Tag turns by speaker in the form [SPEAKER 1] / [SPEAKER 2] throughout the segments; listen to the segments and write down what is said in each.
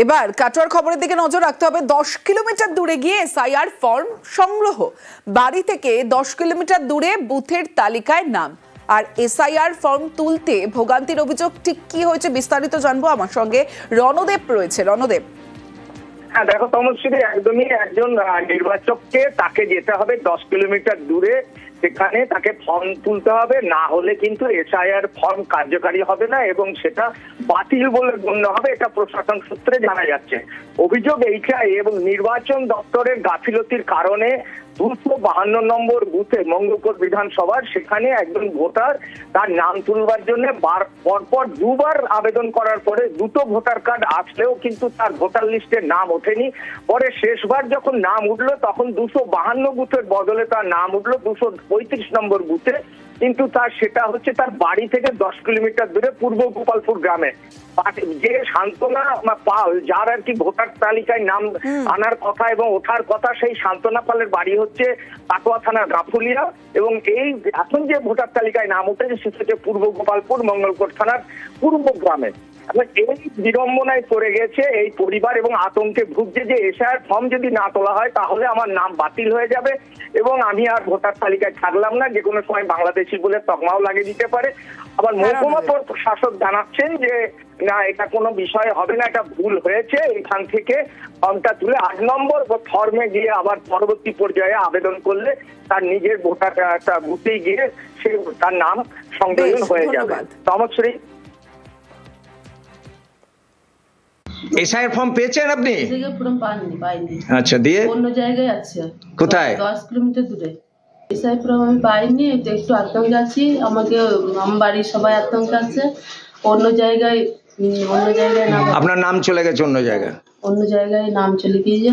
[SPEAKER 1] এবার কাটোয়ার খবরের দিকে নজর রাখতে হবে। 10 কিলোমিটার দূরে গিয়ে এসআইআর ফর্ম সংগ্রহ, বাড়ি থেকে 10 কিলোমিটার দূরে বুথের তালিকায় নাম, আর এসআইআর ফর্ম তুলতে ভোগান্তির অভিযোগ ঠিক কি হয়েছে বিস্তারিত জানবো। আমার সঙ্গে রণদেব রয়েছে। রণদেব।
[SPEAKER 2] হ্যাঁ দেখো তমশ্রী, একদমই একজন নির্বাচককে তাকে যেতে হবে 10 কিলোমিটার দূরে, সেখানে তাকে ফর্ম তুলতে হবে, না হলে কিন্তু এসআইআর ফর্ম কার্যকারী হবে না এবং সেটা বাতিল বলে গণ্য হবে, এটা প্রশাসন সূত্রে জানা যাচ্ছে। অভিযোগ এইটাই, এবং নির্বাচন দপ্তরের গাফিলতির কারণে 252 নম্বর বুথে মঙ্গলকোট বিধানসভার সেখানে একজন ভোটার তার নাম তুলবার জন্য পরপর দুবার আবেদন করার পরে দুটো ভোটার কার্ড আসলেও কিন্তু তার ভোটার লিস্টে নাম ওঠেনি। পরে শেষবার যখন নাম উঠলো তখন 252 বুথের বদলে তার নাম উঠলো 235 নম্বর বুথে, কিন্তু সেটা হচ্ছে তার বাড়ি থেকে 10 কিলোমিটার দূরে পূর্ব গোপালপুর গ্রামে। যে সান্ত্বনা পাল, যার আর কি ভোটার তালিকায় নাম আনার কথা এবং ওঠার কথা, সেই সান্ত্বনা পালের বাড়ি হচ্ছে কাটোয়া থানার গাফুলিয়া, এবং এই এখন যে ভোটার তালিকায় নাম উঠেছে সেটা হচ্ছে পূর্ব গোপালপুর মঙ্গলকোট থানার পূর্ব গ্রামে। এই বিড়ম্বনায় পড়ে গেছে এই পরিবার এবং আতঙ্কে ভুগছে যে এসআইআর ফর্ম যদি না তোলা হয় তাহলে আমার নাম বাতিল হয়ে যাবে এবং আমি আর ভোটার তালিকায় থাকলাম না, যে কোনো সময় বাংলাদেশি বলে তকমাও লাগিয়ে দিতে পারে। আবার মহকুমা শাসক জানাচ্ছেন যে না, এটা কোনো বিষয় হবে না, এটা ভুল হয়েছে, এখান থেকে ফর্মটা তুলে 8 নম্বর ফর্মে গিয়ে আবার পরবর্তী পর্যায়ে আবেদন করলে তার নিজের ভোটার বুথে গিয়ে সে তার নাম সংযোজন হয়ে যাবে। তমশ্রী,
[SPEAKER 3] এসআইআর ফর্ম পেয়েছেন আপনি?
[SPEAKER 4] পাইনি।
[SPEAKER 3] আচ্ছা, দিয়ে
[SPEAKER 4] অন্য জায়গায় আছে।
[SPEAKER 3] কোথায়?
[SPEAKER 4] 10 কিলোমিটার দূরে। এসআইআর ফর্ম আমি পাইনি, একটু আতঙ্কে আছি, আমার বাড়ির সবাই আতঙ্কে আছে। অন্য জায়গায়
[SPEAKER 3] আপনার নাম চলে গেছে অন্য জায়গায়
[SPEAKER 4] নাম চলে গিয়েছে।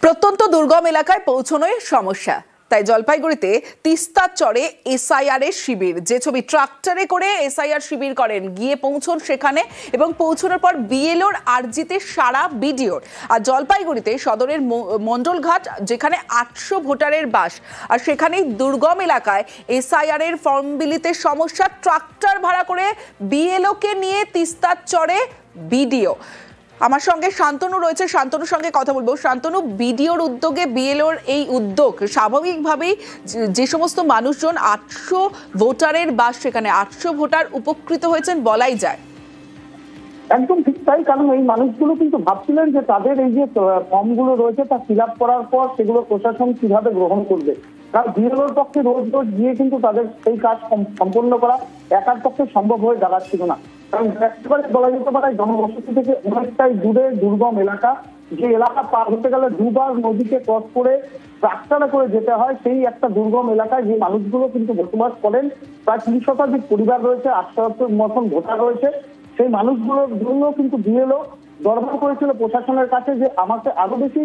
[SPEAKER 1] প্রত্যন্ত দুর্গম এলাকায় পৌঁছানোর সমস্যা, তাই জলপাইগুড়িতে তিস্তার চরে এসআইআর এর শিবির। যে ছবি, ট্রাক্টরে করে এসআইআর শিবির করেন, গিয়ে পৌঁছন সেখানে এবং পৌঁছানোর পর বিএলওর আরজিতে সারা বিডিওর। আর জলপাইগুড়িতে সদরের মন্ডলঘাট, যেখানে 800 ভোটারের বাস, আর সেখানেই দুর্গম এলাকায় এসআইআর এর ফর্ম বিলিতে সমস্যা। ট্রাক্টর ভাড়া করে বিএলওকে নিয়ে তিস্তার চরে বিডিও। আমার সঙ্গে শান্তনু রয়েছে, শান্তনুর সঙ্গে কথা বলবো। শান্তনু, বিডিওর উদ্যোগে বিএলওর এই উদ্যোগ, স্বাভাবিকভাবেই যে সমস্ত মানুষজন 800 ভোটারের বাস, সেখানে 800 ভোটার উপকৃত হয়েছেন বলাই যায়।
[SPEAKER 5] একদম ঠিক তাই, কারণ এই মানুষগুলো কিন্তু ভাবছিলেন যে তাদের এই যে ফর্মগুলো রয়েছে তা ফিল আপ করার পর সেগুলো প্রশাসন কিভাবে গ্রহণ করবে। কারণ বিএলওর পক্ষে রোজ রোজ গিয়ে কিন্তু তাদের সেই কাজ সম্পন্ন করা একার পক্ষে সম্ভব হয়ে দাঁড়াচ্ছিল না। কারণ একেবারে বলা যেতে পারে জনবসতি থেকে অনেকটাই দূরে দুর্গম এলাকা, যে এলাকা পার হতে গেলে দুবার নদীকে ক্রস করে ট্রাক্টরে করে যেতে হয়, সেই একটা দুর্গম এলাকায় যে মানুষগুলো কিন্তু বসবাস করেন। প্রায় 30 শতাধিক পরিবার রয়েছে, 800 মতন ভোটার রয়েছে। সেই মানুষগুলোর জন্য কিন্তু বিএলও দরবার করেছিল প্রশাসনের কাছে যে আমাকে আরো বেশি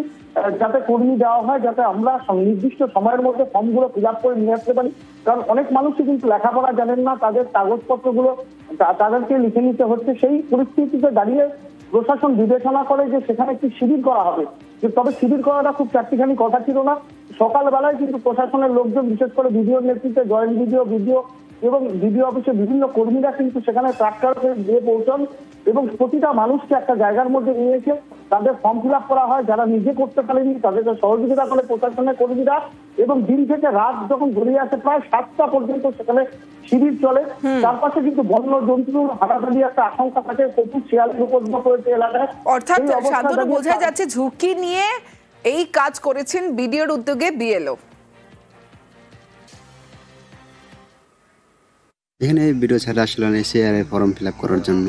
[SPEAKER 5] যাতে কর্মী দেওয়া হয়, যাতে আমরা নির্দিষ্ট সময়ের মধ্যে ফর্মগুলো ফিল আপ করে নিয়ে আসতে পারি। কারণ অনেক মানুষই কিন্তু লেখাপড়া জানেন না, তাদের কাগজপত্রগুলো তাদেরকে লিখে নিতে হচ্ছে। সেই পরিস্থিতিতে দাঁড়িয়ে প্রশাসন বিবেচনা করে যে সেখানে একটি শিবির করা হবে, তবে শিবির করাটা খুব চারটিখানি কথা ছিল না। সকালবেলায় কিন্তু প্রশাসনের লোকজন, বিশেষ করে বিডিওর নেতৃত্বে জয়েন্ট বিডিও এবং বিডিও অফিসে বিভিন্ন কর্মীরা কিন্তু সেখানে ট্রাক্টরে গিয়ে পৌঁছন এবং প্রতিটা মানুষকে একটা জায়গার মধ্যে নিয়ে এসে তাদের ফর্ম ফিল আপ করা হয়। যারা নিজে করতে পারেনি তাদেরকে সহযোগিতা করে প্রশাসনের কর্মীরা, এবং দিন থেকে রাত যখন গড়িয়ে আসে প্রায় 7টা পর্যন্ত সেখানে শিবির চলে। তার পাশে কিন্তু বন্য জন্তুর হারাহারি একটা আশঙ্কা থাকে, প্রচুর শিয়ালের উপদ্রব হয়েছে এলাকায়।
[SPEAKER 1] অর্থাৎ শান্তনু, বোঝা যাচ্ছে ঝুঁকি নিয়ে এই কাজ করেছেন বিডিওর উদ্যোগে বিএলও।
[SPEAKER 6] এখানে ভিডিও ছাড়া আসলে এসআইআর ফর্ম ফিল আপ করার জন্য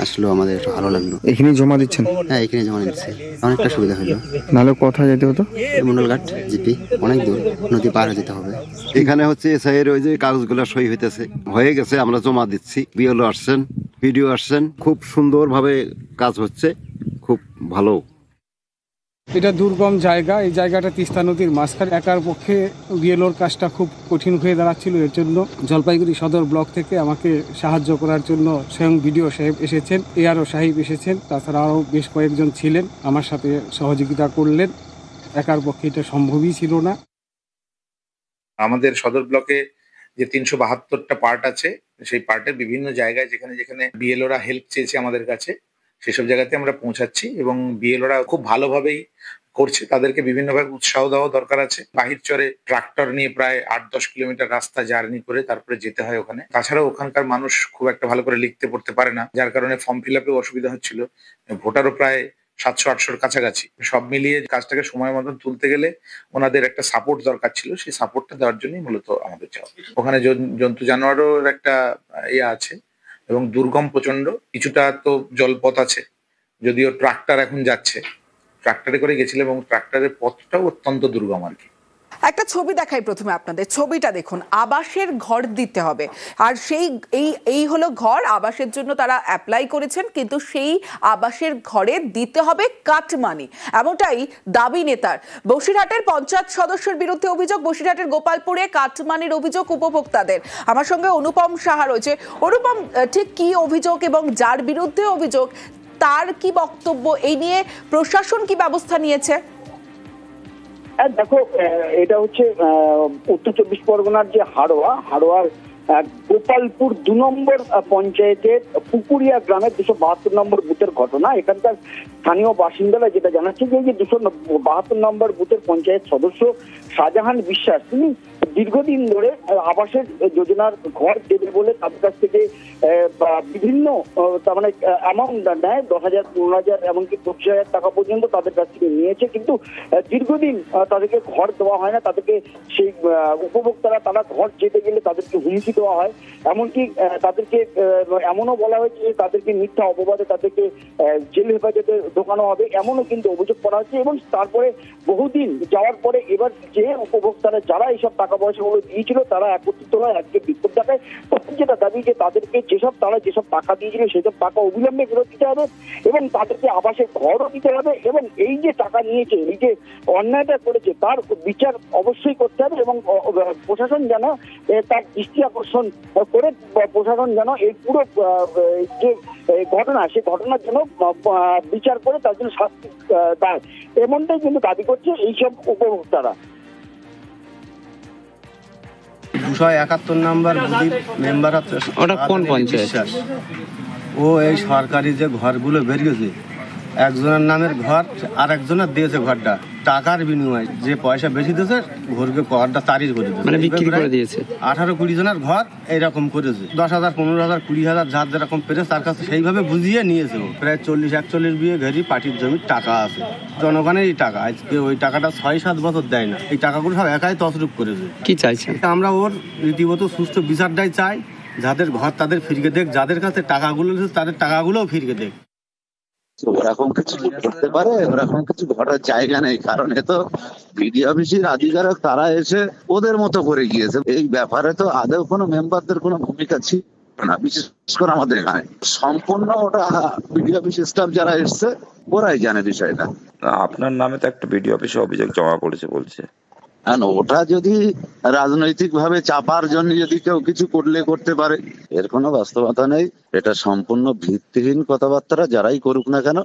[SPEAKER 6] আসলে আমাদের ভালো লাগলো।
[SPEAKER 7] এখানে জমা দিচ্ছেন?
[SPEAKER 6] হ্যাঁ, এখানে জমা দিচ্ছি, অনেকটা সুবিধা হলো।
[SPEAKER 7] নাহলে কোথায় যেতে হতো?
[SPEAKER 6] মন্ডলঘাট জিপি, অনেক দূর, নদী পার হয়ে যেতে হবে।
[SPEAKER 8] এখানে হচ্ছে এসআইআর ওই যে কাগজগুলো সই হয়ে গেছে, আমরা জমা দিচ্ছি। বিএলও আসছেন, ভিডিও আসছেন, খুব সুন্দরভাবে কাজ হচ্ছে, খুব ভালো।
[SPEAKER 7] এটা দুর্গম জায়গা, এই জায়গাটা তিস্তা নদীর মাঝখানে, একার পক্ষে বিএলওর কাজটা খুব কঠিন হয়ে দাঁড়াচ্ছিল। এর জন্য জলপাইগুড়ি সদর ব্লক থেকে আমাকে সাহায্য করার জন্য স্বয়ং বিডিও সাহেব এসেছেন, এআরও সাহেব এসেছেন, তাছাড়া আরও বেশ কয়েকজন ছিলেন, আমার সাথে সহযোগিতা করলেন। একার পক্ষে এটা সম্ভবই ছিল না।
[SPEAKER 9] আমাদের সদর ব্লকে যে 372টা পার্ট আছে, সেই পার্টের বিভিন্ন জায়গায় যেখানে যেখানে বিএলওরা হেল্প চেয়েছে আমাদের কাছে, সেসব জায়গাতে আমরা পৌঁছাচ্ছি এবং বিএলওরা খুব ভালোভাবেই করছে। তাদেরকে বিভিন্নভাবে উৎসাহ দেওয়া দরকার আছে। বাহিরচরে ট্রাক্টর নিয়ে প্রায় 8-10 কিলোমিটার রাস্তা জার্নি করে তারপরে যেতে হয় ওখানে। তাছাড়াও ওখানকার মানুষ খুব একটা ভালো করে লিখতে পড়তে পারে না, যার কারণে ফর্ম ফিল আপে অসুবিধা হচ্ছিল। ভোটারও প্রায় 700-800-র কাছাকাছি। সব মিলিয়ে কাজটাকে সময় মতন তুলতে গেলে ওনাদের একটা সাপোর্ট দরকার ছিল, সেই সাপোর্টটা দেওয়ার জন্যই মূলত আমাদের চাওয়া। ওখানে জন্তু জানোয়ারও একটা আছে এবং দুর্গম প্রচন্ড, কিছুটা তো জলপথ আছে, যদিও ট্রাক্টর এখন যাচ্ছে, ট্রাক্টরে করে গেছিলাম এবং ট্রাক্টরের পথটাও অত্যন্ত দুর্গম আর কি।
[SPEAKER 1] একটা ছবি দেখাই প্রথমে আপনাদের, ছবিটা দেখুন। আবাসের ঘর দিতে হবে, আর সেই এই হলো ঘর। আবাসের জন্য তারা অ্যাপ্লাই করেছেন, কিন্তু সেই আবাসের ঘরে দিতে হবে কাটমানি, এমনটাই দাবি নেতার। বসিরহাটের পঞ্চায়েত সদস্যের বিরুদ্ধে অভিযোগ, বসিরহাটের গোপালপুরে কাটমানির অভিযোগ উপভোক্তাদের। আমার সঙ্গে অনুপম সাহা রয়েছে। অনুপম, ঠিক কি অভিযোগ এবং যার বিরুদ্ধে অভিযোগ তার কি বক্তব্য, এই নিয়ে প্রশাসন কি ব্যবস্থা নিয়েছে?
[SPEAKER 5] দেখো, এটা হচ্ছে উত্তর 24 পরগনার যে হাড়োয়ার গোপালপুর 2 নম্বর পঞ্চায়েতের পুকুরিয়া গ্রামের 272 নম্বর বুথের ঘটনা। এখানকার স্থানীয় বাসিন্দারা যেটা জানাচ্ছে যে 272 নম্বর বুথের পঞ্চায়েত সদস্য শাহজাহান বিশ্বাস, তিনি দীর্ঘদিন ধরে আবাসের যোজনার ঘর দেবে বলে তাদের কাছ থেকে বিভিন্ন তার মানে অ্যামাউন্ট নেয়, 10,000, 15,000, এমনকি 25,000 টাকা পর্যন্ত তাদের কাছ থেকে নিয়েছে, কিন্তু দীর্ঘদিন তাদেরকে ঘর দেওয়া হয় না। তাদেরকে সেই উপভোক্তারা তারা ঘর যেতে গেলে তাদেরকে হুমকি দেওয়া হয়, এমনকি তাদেরকে এমনও বলা হয়েছে যে তাদেরকে মিথ্যা অপবাদে তাদেরকে জেল হেফাজতে ঢোকানো হবে, এমনও কিন্তু অভিযোগ করা হচ্ছে। এবং তারপরে বহুদিন যাওয়ার পরে এবার যে উপভোক্তারা যারা এইসব টাকা পয়সাগুলো দিয়েছিল তারা একত্রিত হয়, আজকে বিক্ষোভ দেখায়। যেটা দাবি যে তাদেরকে তারা যেসব টাকা দিয়েছিল সেসব টাকা অবিলম্বে ফেরত দিতে হবে এবং তাদেরকে আবাসের ঘরও দিতে হবে, এবং এই যে টাকা নিয়েছে, এই যে অন্যায়টা করেছে তার বিচার অবশ্যই করতে হবে এবং প্রশাসন যেন তার দৃষ্টি আকর্ষণ করে প্রশাসন যেন এই পুরো যে ঘটনা সেই ঘটনার জন্য বিচার করে তার জন্য শাস্তি দেয়, এমনটাই কিন্তু দাবি করছে এইসব উপভোক্তারা।
[SPEAKER 10] 271 নম্বর মেম্বার আছে,
[SPEAKER 3] ওটা কোন পঞ্চায়েত?
[SPEAKER 10] ও এই সরকারি যে ঘরগুলো বেরিয়েছে, একজনের নামের ঘর আর একজনের দিয়েছে ঘরটা টাকার বিনিময়ে, যে পয়সা বেশি দিয়েছে ঘরটা তারিখ করে দিয়েছে,
[SPEAKER 3] মানে বিক্রি করে দিয়েছে।
[SPEAKER 10] 18-20 জনের ঘর এইরকম করেছে, 10,000, 15,000, 20,000 যার যেরকম পেরেছে তার কাছে সেইভাবে বুঝিয়ে নিয়েছে। প্রায় 40-41 বিঘে ঘেরি পার্টির জমির টাকা আছে, জনগণের এই টাকা, আজকে ওই টাকাটা 6-7 বছর দেয় না, এই টাকাগুলো সব একাই তছরূপ করেছে।
[SPEAKER 3] কি চাইছেন?
[SPEAKER 10] আমরা ওর রীতিমত সুস্থ বিচারটাই চাই, যাদের ঘর তাদের ফিরিয়ে দেখ, যাদের কাছে টাকাগুলো তাদের টাকাগুলোও ফিরিয়ে দেখ।
[SPEAKER 11] ওরকম কিছু করতে পারে, ওরকম কিছু ঘটার জায়গা নেই, কারণ এ তো বিডিও অফিসের আধিকারিক, তারা এসে ওদের মতো করে গিয়েছে। এই ব্যাপারে তো আদৌ কোনো মেম্বারদের কোনো ভূমিকা ছিল না, বিশেষ করে আমাদের এখানে সম্পূর্ণ ওটা বিডিও অফিস স্টাফ যারা এসছে ওরাই জানে বিষয়টা।
[SPEAKER 12] আপনার নামে তো একটা বিডিও অফিসে অভিযোগ জমা পড়েছে বলছে।
[SPEAKER 11] ওটা যদি রাজনৈতিক ভাবে চাপার জন্য যদি কেউ কিছু করতে পারে, এর কোনো বাস্তবতা নেই। এটা সম্পূর্ণ ভিত্তিহীন কথাবার্তা, যারাই করুক না কেন।